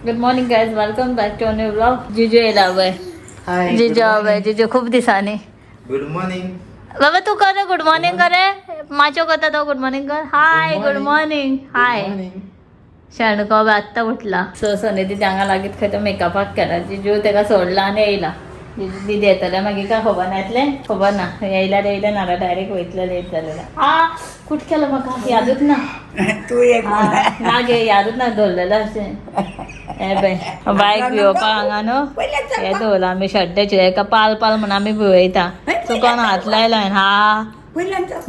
Good morning guys, welcome back to new vlog. जिजू येला हवंय. हाय जिजू हवंय. जिजू खूप दिसाने. Good morning. बाबा तू कर गुड मॉर्निंग करे. माचो करता तो गुड मॉर्निंग कर. Hi good morning. हाय शेणको आत्ता उठला. सो सनी ती त्यांना लागीत खंय तो मेकअपाक केला. जिजू तेका सोडला आणि येयला. जिजू दीदी येतले मागीर काय खबर नातले खबर ना येयला ना डायरेक्ट वयतले लेट जालेला. कुठ केलं म्हाका यादूच ना. तू एक ना गे यादूच ना धरलेलं अशें. हे पळय बायक भिवपा हांगा न्हू हे दवरला आमी शड्ड्याचेर एका पाल पाल म्हणून आमी भिवयता. चुकोन हात लायला हा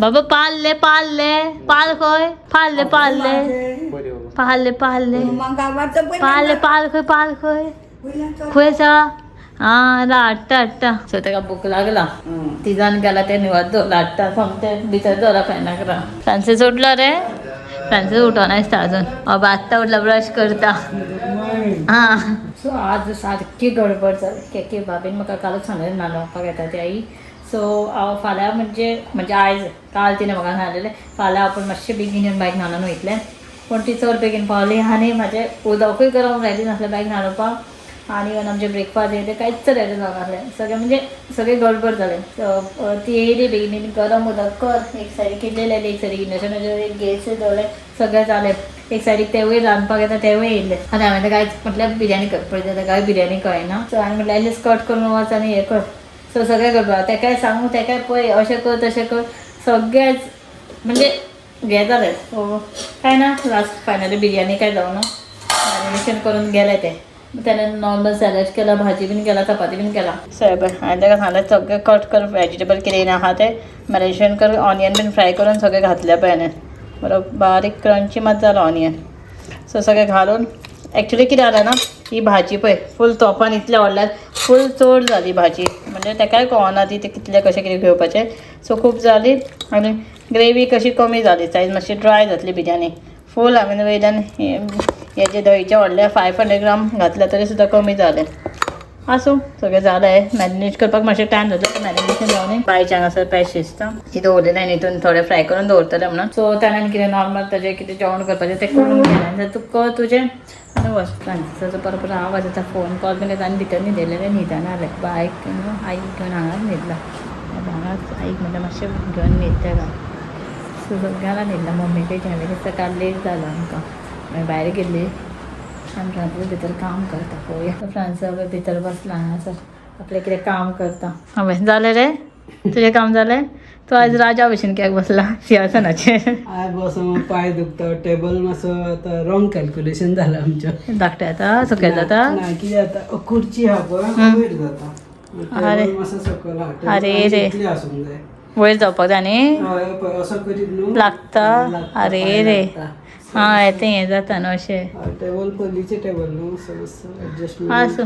बाबा पाल्ले पाल्ले पाल खंय पाल्ले पाल्ले पाल्ले पाल्ले पाल्ले पाल खंय पाल खंय खंय आसा. हाडटा हाडटा. सो तेका भूक लागला. तिजान गेला ते निवत दवरला हाडटा सोमते भितर दवरला फॅनाक राव. फ्रांसीस उठलो रे. फ्रांसीस उठोन आसता अजून. बाबा आत्ता उठला ब्रश करता. सो आज सारकी गडबड जाली. केके बाबीन म्हाका कालच सांगलेलें न्हाणोवपाक येता ती आई. सो हांव फाल्यां म्हणजे आयज काल तिणें म्हाका सांगलेलें फाल्यां आपूण मातशें बेगीन येवन बायक न्हाणोन वयतलें. पूण ती चड बेगीन पावली आनी म्हाजें उदकूय गरम रावली नासलें बायक न्हाणोवपाक. आणि आमचे ब्रेकफास्ट येते कांयच रेडी जावनासलें. सगळे गडबड जालें. ती येयली बेगीन गरम उदक कर एक सायडीक कितले लायले एक सायडीक इंडक्शनाचेर एक गॅस दवरलें सगळें जालें. एक सायडीक तेवूय रांदपाक येता तेवूय येयले आनी हांवें तेका कांयच म्हटल्यार बिरयानी कर पळय तेका बिरयानी कळना. सो हांवें म्हटल्यार एटलीस्ट कट करून वच आनी हें कर. सो सगळें गडबड तेकाय सांगू तेकाय पळय अशें कर तशें कर सगळेंच म्हणजे हें जालें. सो काय ना लास्ट फायनली बिरयानी काय जावना. मॅरिनेशन करून गेले ते. त्याने नॉर्मल सॅलड केला भाजी बीन केला चपाती बीन केला. सो हांवें तेका सांगलें सगळें कट कर वेजिटेबल कितें आहा ते मॅरिनेशन कर ऑनियन बीन फ्राय करून सगळें घातल्या पळय हांवें बरोबर बारीक क्रंची मात जालो ऑनियन. सो सगळें घालून एक्चुली कितें जालें ना ही भाजी पळय फूल तोपान इतलें व्हडल्यार फूल चड जाली भाजी. म्हणजे तेकाय कळना ती कितलें कशें कितें घेवपाचें. सो खूब जाली आनी ग्रेवी कशी कमी जाली सायज मातशी ड्राय जातली बिरयानी. फूल हांवें वयल्यान हेजे दहीचे व्हडले 500 ग्राम घातले तरी सुद्दां कमी जालें. आसूं सगळें जालें. मॅरिनेट करपाक मातशें टायम जाता. मॅरिनेशन जावन बायच्यान आसा पेज शिजता ती दवरलेलें हितून थोडें फ्राय करून दवरतलें म्हणून. सो ताणें कितें नॉर्मल ताजें कितें जेवण करपाचें तें करून गेलें. तुका तुजें आनी वच फ्रांसिसाचो परत आवाज येता फोन कॉल बीन येता आनी भितर न्हिदेलें न्हिदना जालें. बायक आईक घेवन हांगाच न्हिदला. हांगाच आईक म्हणटा मातशें घेवन न्हिद तेका. सो सगळ्यांना न्हिदला मम्मीकय घ्यावें सकाळ लेट जाला आमकां. मागीर भायर गेल्ली आनी फ्रांसीस भितर काम करता पळोवया. फ्रांसीस भितर बसला हांगासर आपलें कितें काम करता. हांवें जालें रे तुजें काम जालें. तूं आयज राजा भशेन कित्याक बसला सिंहासनाचेर. आय बसून पाय दुखता टेबल मातसो आतां रॉंग कॅल्क्युलेशन जालां आमचें. धाकटें जाता सकयल जाता. ना कितें जाता खुर्ची आहा पळय वयर जाता. अरे. टेबल मातसो सकयल आहा. अरे रे. इतली आसूंक जाय. वयर जावपाक जाय न्ही हय पळय असो करीत न्हू लागता. अरे पांय रे लागता. येतें हें जाता न्हू अशें. टेबल पयलीचें टेबल न्हू सो एडजस्टमेंट आसूं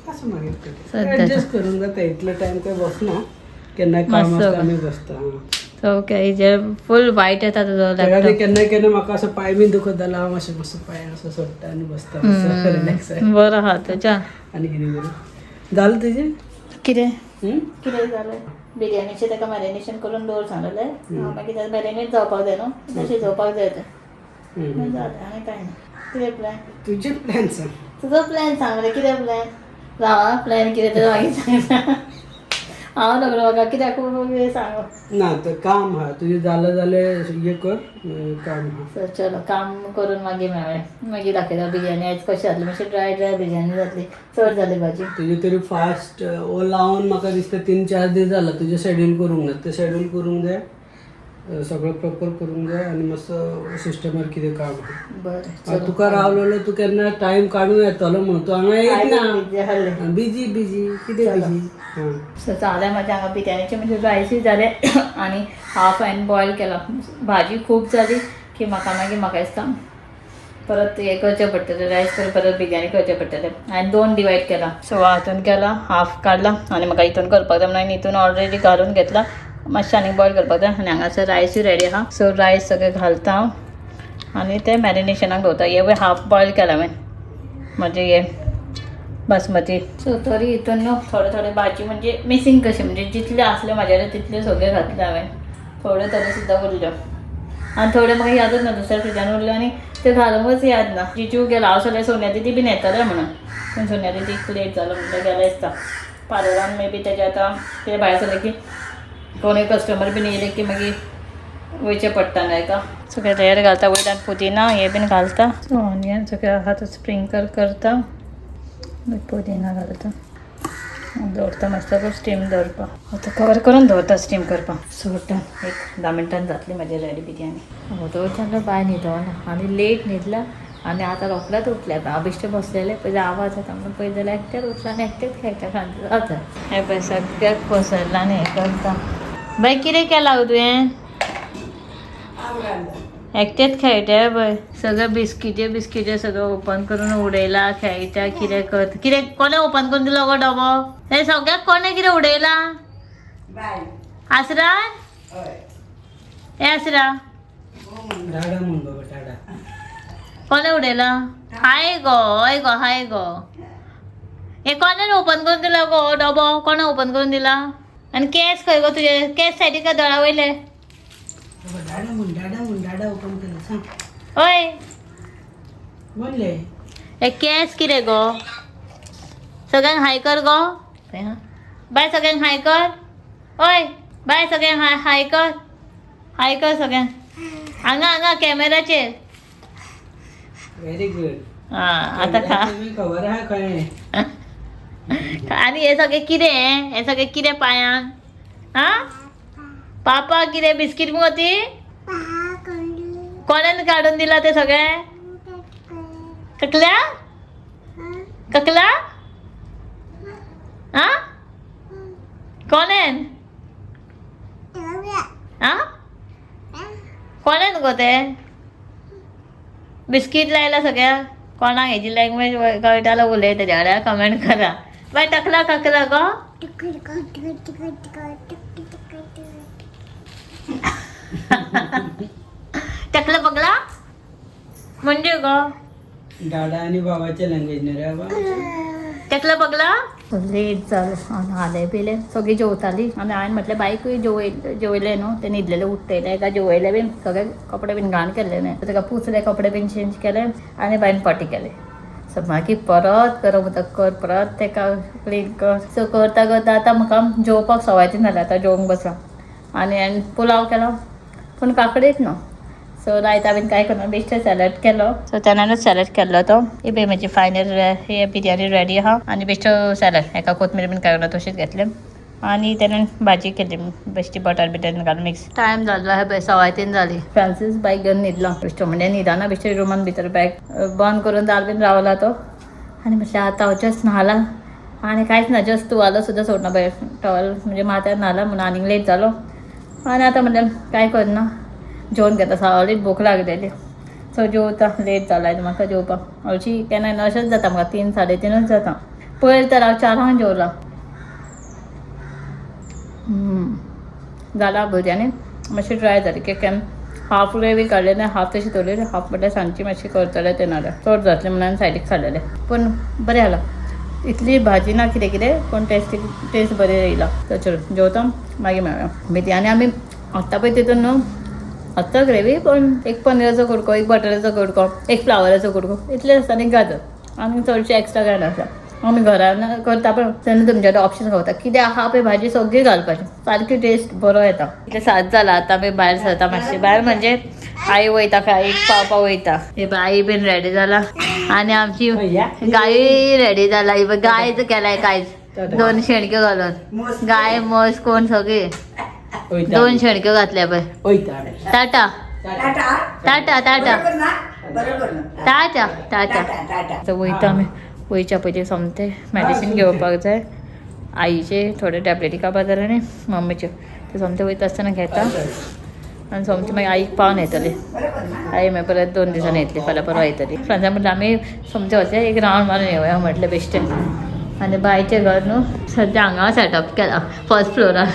आसूं मागीर सद्या एडजस्ट करूंक जाता. इतलो टायम काय बसना. केन्ना काम मातसो. आसता आमी बसता. ओके हेजे फूल वायट येता तुजो तेका लॅपटॉप. केन्ना केन्ना म्हाका असो पाय बी दुखत जाल्यार हांव मातसो मातसो पांय असो सोडटा आनी बसता रिलॅक्स बरो आहा तुज्या. आनी कितें करूं जालें तुजें कितें हं? कितें जालें बिरयानीचें ताका मॅरिनेशन करून दवर सांगलेलें. मागीर तें मॅरिनेट जावपाक जाय न्हू तशें शिजोवपाक जाय तें. जालें आनी कांय ना. कितें प्लॅन तुजें प्लॅन सांग. तुजो प्लॅन सांग रे कितें प्लॅन रावा प्लॅन कितें तें मागीर सांगता. हांव नगरो म्हाका कित्याक सांग. ना तर काम आहा तुजें जालें जाल्यार हें कर काम आहा. सो चलो काम करून मागीर मेळ्ळें मागीर दाखयता बिरयानी आयज कशी जातली मातशी ड्राय बिरयानी जातली चड जाली भाजी. तुजें तरी फास्ट ओ लावन म्हाका दिसता 3-4 दीस जाला तुजें शेड्यूल करूंक जाय. तें शेड्यूल करूंक जाय सगळं प्रॉपर करूंक जाय आनी मातसो सिस्टमार कितें काम आहा. बरें तुका रावलेलो तूं केन्ना टायम काडून येतलो म्हणून तूं हांगा येयना जालें. बिजी कितें बिजी. सो जालें म्हाजें हांगा बिरयानीचें म्हणजे रायसूय जालें आनी हाफ हांवें बॉयल केला. भाजी खूब जाली की म्हाका दिसता परत हें करचें पडटलें रायस करून परत बिरयानी करचें पडटलें. हांवें 2 डिवायड केला. सो हातून केला हाफ काडला आनी म्हाका हितून करपाक जाय म्हणून हितून ऑलरेडी घालून घेतला. मातशें आनी बॉयल करपाक जाय आनी हांगासर रायसूय रेडी आहा. सो रायस सगळें घालता हांव आनी तें मॅरिनेशनाक दवरता. हे हाफ बॉयल केला हांवें म्हणजे हे बासमती. सो तरी हितून न्हू थोडे भाजी म्हणजे मिसींग कशी म्हणजे जितले आसले म्हाजे तितले सगळे घातले हांवें. थोडे तरी सुद्दां उरल्यो आनी थोडे म्हाका यादूच ना दुसऱ्या फ्रिजान उरल्यो आनी ते घालूनच याद ना जिजू गेला हांव सगळें सोन्या ती बीन येतलें म्हणून पूण सोन्या ती लेट जालो म्हणल्यार गेलें दिसता पार्लरान मे बी तेजे आतां ते भायर सरले की कोणूय कस्टमर बीन येयले की मागीर वयचें पडटा न्हय का सगळें तयार घालता वयल्यान पुदिना हे बीन घालता सो ऑनियन सगळें आतां स्प्रिंकल करता पुदिना घालता दवरता मस्त स्टीम दवरपाक आतां कवर करून दवरता स्टीम करपाक सोडटा एक 10 मिनटान जातली म्हाजी रेडी बिरयानी हो दवरता बाय न्हिदवना आनी लेट न्हिदला आनी आतां रोखडेंच उठल्या हांव बेश्टे बसलेले पयलीं आवाज येता म्हणून पळयत जाल्यार एकटेच उठला आनी एकटेच खेळटा सांजचे जाता हे पळय सगळ्याक पसरला आनी हें करता बाय कितें केलां तुवें एकटेच खेळटा पळय सगळें बिस्किटे सगळें ओपन करून उडयला खेळटा कितें करता कितें कोणें ओपन करून दिलो गो डबो हे सगळ्याक कोणें कितें उडयला आसरा हे आसरा कोणें उडयला हाय गो हाय गो हे कोणें ओपन करून दिला गो डबो कोणें ओपन करून दिला आनी केस खंय गो तुजे केस सायडीक काय दोळा वयले ओय हे केस कितें गो सगळ्यांक हाय कर गो बाय सगळ्यांक हाय कर ओय बाय सगळ्यांक हाय कर सगळ्यांक हांगा कॅमेराचेर व्हेरी गुड आतां खा खबर आहा कळ्ळें आनी हे सगळें कितें पांयांक पापा कितें बिस्कीट मुगो ती कोणेन काडून दिला ते सगळें ककल्या कोणेन कोणेन गो ते बिस्कीट लायला सगळ्या कोणाक हेजी लँग्वेज कळटा जाल्यार उलय तेज्या कडेन कमेंट करा बाय टकला ककला गो टकला पगला म्हणजे गो दादा आणि बाबाच्या लँग्वेज न्ही रे बाबा टकला पगला लेट जालो आनी हाले बिले सगळीं जेवतालीं आनी हांवें म्हटलें बायकूय जेवयले न्हू ते न्हिदलेले उठयले काय जेवयले बीन सगळे कपडे बीन घाण केल्ले न्हय ताका पुसले कपडे बीन चेंज केले आनी बायन पाटी केले सो मागीर परत गरम उदक कर परत ताका क्लीन कर सो करता आतां म्हाका जेवपाक सवायती नासली आतां जेवंक बसलां आनी हांवें पुलाव केलो पूण काकडीच न्हू सो रायता बीन कांय करना बेश्टे सॅलड केलो सो तेन्नाच सॅलड केल्लो तो ही बी म्हजी फायनल हे बिरयानी रेडी आहा आनी बेश्टो सॅलड हेका कोथमीर बीन कांय करना तशीच घेतले आनी तेणेन भाजी केली बेश्टी बटर बिटर घालून मिक्स टायम जालो हे पळय सवायतीन जाली फ्रांसीस बायक घेवन न्हिदलो बेश्टो म्हणजे न्हिदाना बेश्टे रुमान भितर बॅग बंद करून दार बीन रावला तो आनी म्हटल्यार आतां हांव जस्ट न्हाला आनी कांयच ना जस्ट तुवालो सुद्दां सोडना भायर टॉवल म्हणजे माथ्यार न्हाला म्हणून आनीक लेट जालो आनी आतां म्हणल्यार कांय करना जेवण घेता सावलीत भूक लागलेली सो जेवता लेट जाला म्हाका जेवपाक हरशीं केन्ना अशेंच जाता म्हाका 3 3:30 जाता पयर तर हांव 4 जेवला जाला भुरग्यांनी मातशी ड्राय जाली केन्ना हाफ ग्रेवी काडलेले हाफ तशी दवरलेली हाफ म्हटल्यार सांजची मातशी करतले ते नाल्यार चड जातले म्हणून सायडीक काडलेले पूण बरें जाला इतली भाजी ना कितें पूण टेस्ट बरें येयला चल जेवता मागीर मेळया बिरयानी आमी आत्ता पळय तितून न्हू आत्ता ग्रेवी पण एक पनीराचो कुडको एक बटराचो कुडको एक फ्लावराचो कुडको इतले आसता आनी गाजर आनी चडशे एक्स्ट्रा कांय नासता आमी घरान करता पण तेन्ना तुमच्या कडेन ऑप्शन गावता कितें आहा पळय भाजी सगळी घालपाची सारकी टेस्ट बरो येता इतले 7 जाला आतां आमी भायर सरता मातशें भायर म्हणजे आई वयता खायक पावपा वयता हे पळय आई बीन रेडी जाला आनी आमची गाय रेडी जाला ही गायच केलाय कांयच 2 शेणक्यो घालून गाय म्हस कोण सगळी 2 शेणक्यो घातल्या पळय टाटा टाटा टाटा टाटा टाटा वयता आमी वयच्या पयलीं सोमते मॅडिसीन घेवपाक जाय आईचे थोडे टॅबलेटी काबार जाले न्ही मम्मीचे ते सोमते वयता आसतना घेता आनी सोमते मागीर आईक पावन येतली आई मागीर परत 2 दिसांनी येतली फाल्यां परवा येतली फ्रेंड्सां म्हटलें आमी सोमते वचया एक रावंड मारून येवया म्हटलें बेश्टें आनी बायचें घर न्हू सद्या हांगा सेटअप केला फर्स्ट फ्लोरार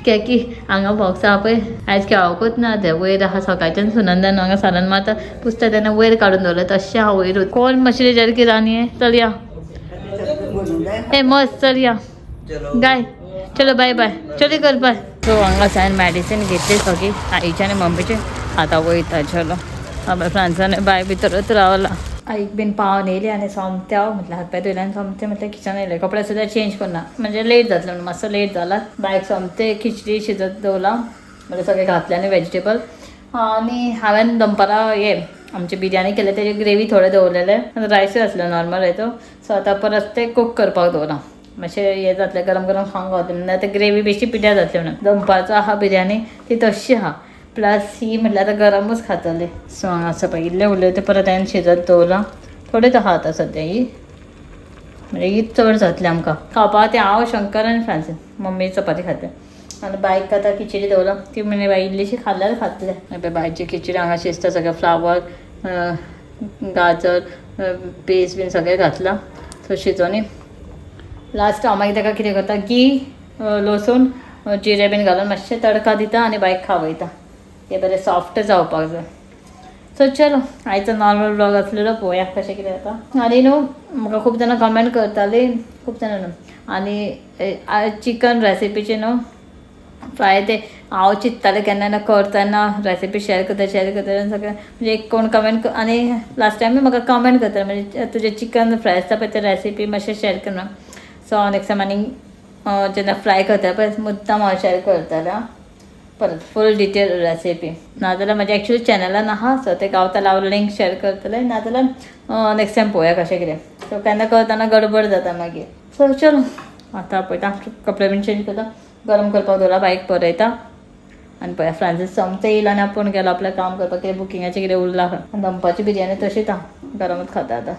की हांगा बॉक्स आहा पळय आयज खेळोकूच ना ते वयर आहा सकाळच्यान सुनंदान हांगा सालन मारता पुसता तेन्ना वयर काडून दवरलें तशें आहा वयरूच कोण मातशें तेजेर कितें आनी चल या ए मस्त चल या गाय चलो बाय बाय चली कर बाय सो हांगा सायन मॅडिसीन घेतली सगळी आईची आनी मम्मीची आतां वयता चलो बाबा फ्रांसाने बाय भितरच रावला आईक बीन पावन येयली आनी सोमते हांव म्हटलं हातपाय धुयले आनी सोमते म्हटलं किचन येयले कपडे सुद्दां चेंज करना म्हणजे लेट जातलो म्हणून मातसो लेट जाला बायक सोमते खिचडी शिजत दवरला म्हणजे सगळे घातले आनी वेजिटेबल आनी हांवें दनपारां हे आमची बिरयानी केले तेजी ग्रेवी थोडे दवरलेले आनी रायसूय आसलो नॉर्मल हेचो सो आतां परत ते कूक करपाक दवरला मातशें हे जातलें गरम गरम खावंक गावतलें म्हणल्यार आतां ग्रेवी बेश्टी पिड्यार जातली म्हणून दनपारचो आहा बिरयानी ती तशी आहा प्लस ही म्हटल्यार आतां गरमूच खातली सो हांगा आसा पळय इल्ले उरले ते परत हांवें शिजत दवरला थोडे तो आहा आतां सद्या ही म्हणजे ही चड जातली आमकां खावपाक ते हांव शंकर आनी फ्रांसीस मम्मी चपाती खाते आनी बायक आतां खिचडी दवरला ती म्हणजे बाय इल्लीशी खाल्यार खातले पळय बायची खिचडी हांगा शिजता सगळें फ्लावर गाजर पेज बीन सगळें घातलां सो शिजोनी लास्ट हांव मागीर ताका कितें करता घी लसूण जिरें बीन घालून मातशें तडका दिता आनी बायक खावयता ते बरें सॉफ्ट जावपाक जाय सो चलो आयचो नॉर्मल ब्लॉग आसलेलो पळोवया कशें कितें जाता आनी न्हू म्हाका खूब जाणां कमेंट करतालीं खूब जाणां न्हू आनी चिकन रेसिपीचे न्हू फ्राय ते हांव चिंततालें केन्ना करतना रेसिपी शेअर करता आनी सगळें म्हणजे एक कोण कमेंट आनी लास्ट टायम म्हाका कमेंट करता म्हणजे तुजें चिकन फ्राय आसता पळय ते रेसिपी मातशें शेअर कर ना सो नेक्स्ट टायम आनी जेन्ना फ्राय करता पळय मुद्दाम हांव शेअर करतालें परत फूल डिटेल रेसिपी नाजाल्यार म्हाज्या एक्चुअली चॅनलान आहा सो ते गावतालें हांव लिंक शेअर करतलें नाजाल्यार नेक्स्ट टायम पळोवया कशें कितें सो केन्ना करतना गडबड जाता मागीर सो चलो आतां पळयता कपडे बीन चेंज करता गरम करपाक दवरला बायक परयता आनी पळय फ्रांसीस सोमते येयला आनी आपूण गेलो आपलें काम करपाक कितें बुकिंगाचें कितें उरलां दनपारची बिरयानी तशीच आहा गरमूच खाता आतां